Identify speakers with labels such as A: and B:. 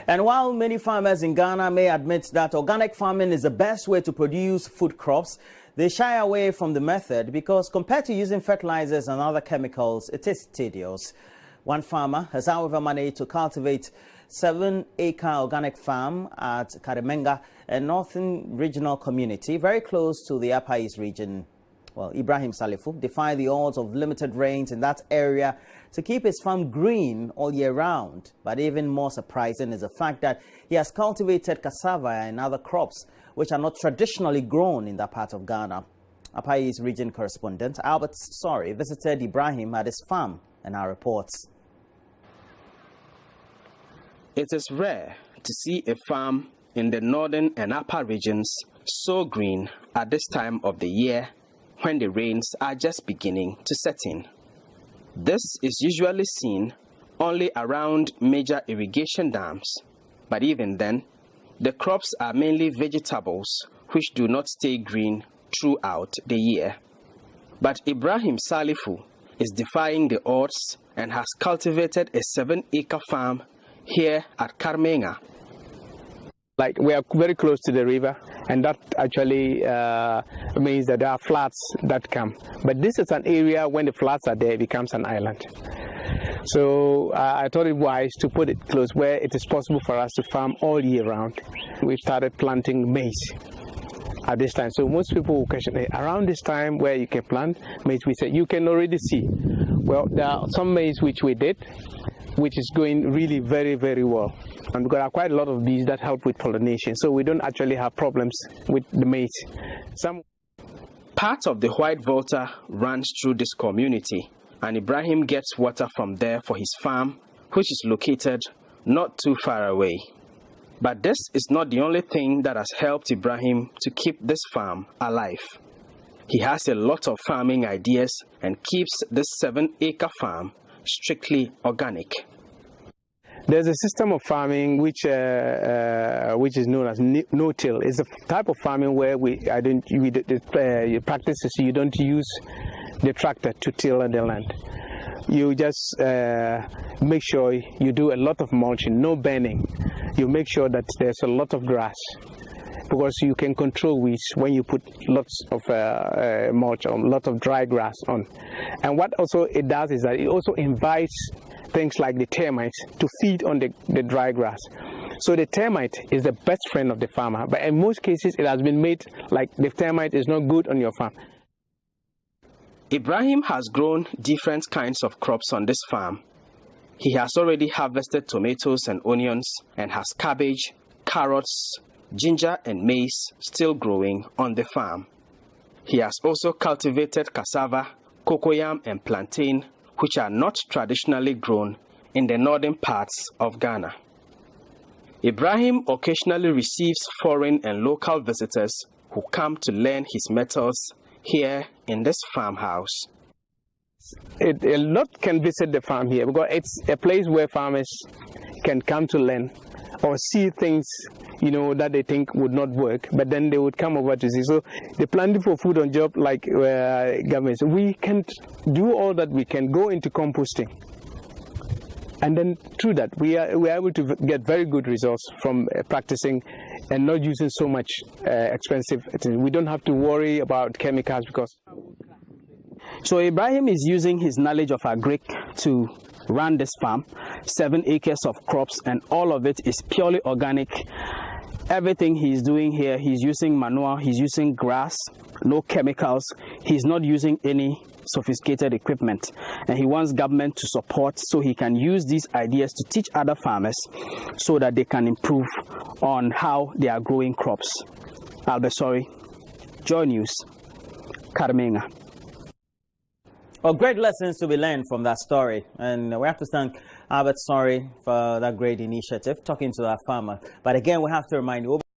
A: And while many farmers in Ghana may admit that organic farming is the best way to produce food crops, they shy away from the method because compared to using fertilizers and other chemicals, it is tedious. One farmer has, however, managed to cultivate 7-acre organic farm at Karimenga, a northern regional community very close to the Upper East region. Well, Ibrahim Salifu defied the odds of limited rains in that area to keep his farm green all year round. But even more surprising is the fact that he has cultivated cassava and other crops which are not traditionally grown in that part of Ghana. Upper East region correspondent Albert Sorry visited Ibrahim at his farm and now reports.
B: It is rare to see a farm in the northern and upper regions so green at this time of the year when the rains are just beginning to set in. This is usually seen only around major irrigation dams, but even then, the crops are mainly vegetables which do not stay green throughout the year. But Ibrahim Salifu is defying the odds and has cultivated a 7-acre farm here at Karimenga.
C: Like, we are very close to the river, and that actually means that there are floods that come. But this is an area when the floods are there, it becomes an island. So I thought it wise to put it close where it is possible for us to farm all year round. We started planting maize at this time. So most people will question, hey, around this time where you can plant maize, we said you can already see. Well, there are some maize which we did, which is going really very, very well. And there are quite a lot of bees that help with pollination, so we don't actually have problems with the maize.
B: Part of the White Volta runs through this community, and Ibrahim gets water from there for his farm, which is located not too far away. But this is not the only thing that has helped Ibrahim to keep this farm alive. He has a lot of farming ideas and keeps this 7-acre farm strictly organic.
C: There's a system of farming which is known as no-till. It's a type of farming where the practice is you don't use the tractor to till the land. You just make sure you do a lot of mulching, no burning. You make sure that there's a lot of grass, because you can control weeds when you put lots of mulch on, lots of dry grass on. And what also it does is that it also invites things like the termites to feed on the dry grass. So the termite is the best friend of the farmer, but in most cases it has been made like the termite is not good on your farm.
B: Ibrahim has grown different kinds of crops on this farm. He has already harvested tomatoes and onions and has cabbage, carrots, ginger and maize still growing on the farm. He has also cultivated cassava, cocoyam and plantain, which are not traditionally grown in the northern parts of Ghana. Ibrahim occasionally receives foreign and local visitors who come to learn his methods here in this farmhouse.
C: A lot can visit the farm here because it's a place where farmers can come to learn or see things, you know, that they think would not work, but then they would come over to see. So the planting for food on job, like governments, we can't do all that. We can go into composting, and then through that we are able to get very good results from practicing and not using so much expensive things. We don't have to worry about chemicals because.
A: So Ibrahim is using his knowledge of agric to run this farm, 7 acres of crops, and all of it is purely organic. Everything he's doing here, he's using manure, he's using grass, no chemicals. He's not using any sophisticated equipment, and he wants government to support so he can use these ideas to teach other farmers so that they can improve on how they are growing crops. Albert Sorry, Joy News, Karimenga. Well, great lessons to be learned from that story, and we have to thank Albert Sorry for that great initiative, talking to that farmer. But again, we have to remind you,